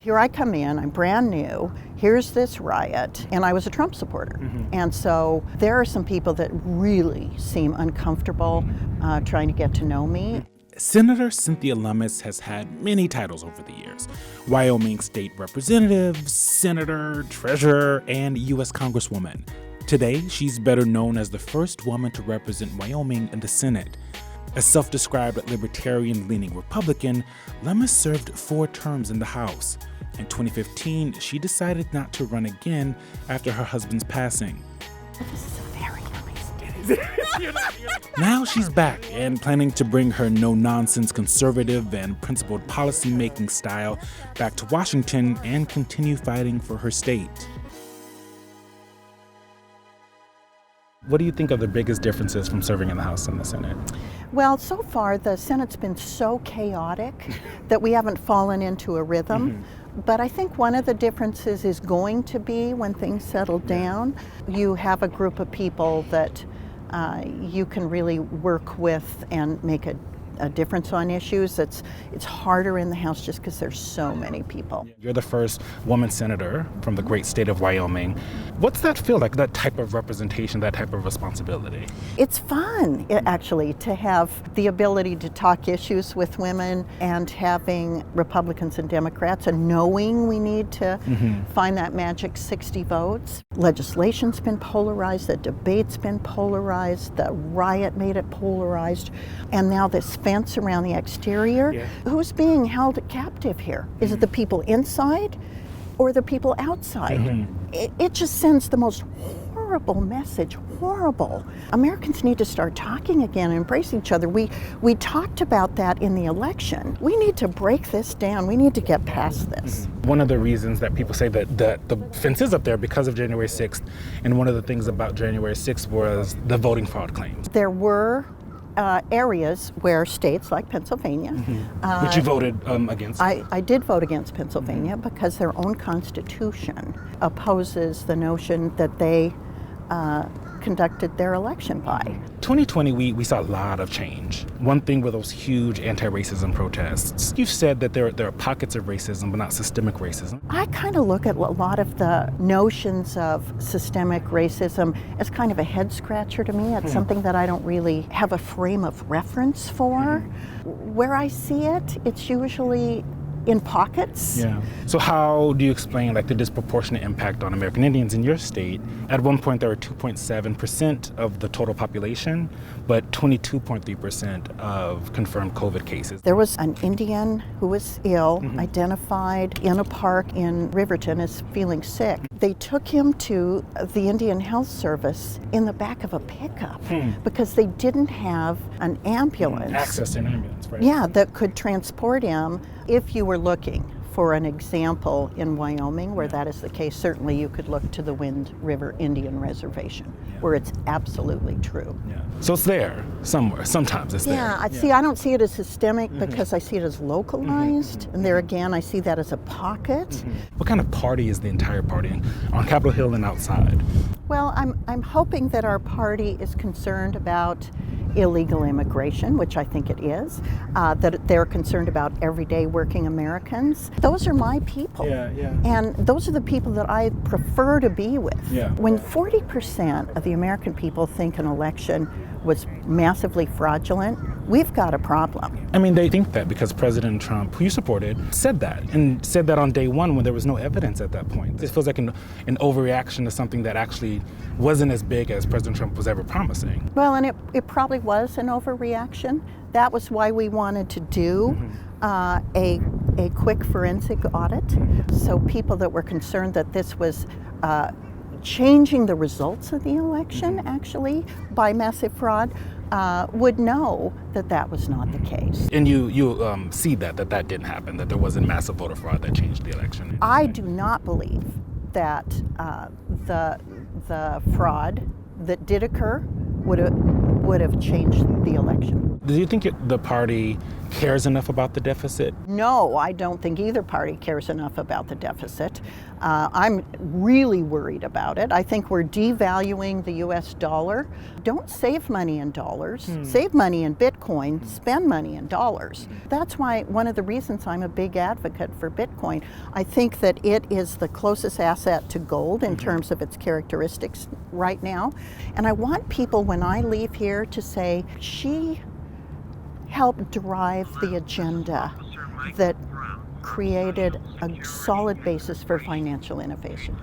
Here I come in, I'm brand new, here's this riot, and I was a Trump supporter. And so there are some people that really seem uncomfortable trying to get to know me. Senator Cynthia Lummis has had many titles over the years: Wyoming State Representative, Senator, Treasurer, and U.S. Congresswoman. Today, she's better known as the first woman to represent Wyoming in the Senate. A self-described libertarian-leaning Republican, Lummis served 4 terms in the House. In 2015, she decided not to run again after her husband's passing. This is a very nice. Now she's back and planning to bring her no-nonsense conservative and principled policy-making style back to Washington and continue fighting for her state. What do you think are the biggest differences from serving in the House and the Senate? Well, so far the Senate's been so chaotic that we haven't fallen into a rhythm. But I think one of the differences is going to be when things settle down, you have a group of people that you can really work with and make a difference on issues. It's harder in the House just because there's so many people. You're the first woman senator from the great state of Wyoming. What's that feel like, that type of representation, that type of responsibility? It's fun, actually, to have the ability to talk issues with women and having Republicans and Democrats and knowing we need to find that magic 60 votes. Legislation's been polarized, the debate's been polarized, the riot made it polarized, and now this fence around the exterior. Who's being held captive here? Is it the people inside or the people outside? It just sends the most horrible message, horrible. Americans need to start talking again and embrace each other. We talked about that in the election. We need to break this down. We need to get past this. One of the reasons that people say that the fence is up there because of January 6th, and one of the things about January 6th was the voting fraud claims. There were areas where states like Pennsylvania. Which you voted against? I did vote against Pennsylvania because their own constitution opposes the notion that they conducted their election by. 2020, we saw a lot of change. One thing were those huge anti-racism protests. You've said that there are pockets of racism, but not systemic racism. I kind of look at a lot of the notions of systemic racism as kind of a head scratcher to me. It's something that I don't really have a frame of reference for. Where I see it, it's usually in pockets. So how do you explain the disproportionate impact on American Indians in your state? At one point there were 2.7% of the total population, but 22.3% of confirmed COVID cases. There was an Indian who was ill, identified in a park in Riverton as feeling sick. They took him to the Indian Health Service in the back of a pickup because they didn't have an ambulance. Access to an ambulance, right? Yeah, that could transport him. If you were looking for an example in Wyoming where that is the case, certainly you could look to the Wind River Indian Reservation, where it's absolutely true. So it's there somewhere. Sometimes it's there. See, I don't see it as systemic because I see it as localized. And there again, I see that as a pocket. What kind of party is the entire party on Capitol Hill and outside? Well, I'm hoping that our party is concerned about illegal immigration, which I think it is, that they're concerned about everyday working Americans. Those are my people. And those are the people that I prefer to be with. When 40% of the American people think an election was massively fraudulent, we've got a problem. I mean, they think that because President Trump, who you supported, said that on day one when there was no evidence at that point. This feels like an overreaction to something that actually wasn't as big as President Trump was ever promising. Well, and it probably was an overreaction. That was why we wanted to do a quick forensic audit. So people that were concerned that this was changing the results of the election, actually, by massive fraud, would know that that was not the case. And you see that didn't happen, that there wasn't massive voter fraud that changed the election? I do not believe that the fraud that did occur would have changed the election. Do you think the party cares enough about the deficit? No, I don't think either party cares enough about the deficit. I'm really worried about it. I think we're devaluing the US dollar. Don't save money in dollars. Save money in Bitcoin, spend money in dollars. That's why one of the reasons I'm a big advocate for Bitcoin. I think that it is the closest asset to gold in terms of its characteristics right now. And I want people, when I leave here, to say, she helped drive the agenda that created a solid basis for financial innovation.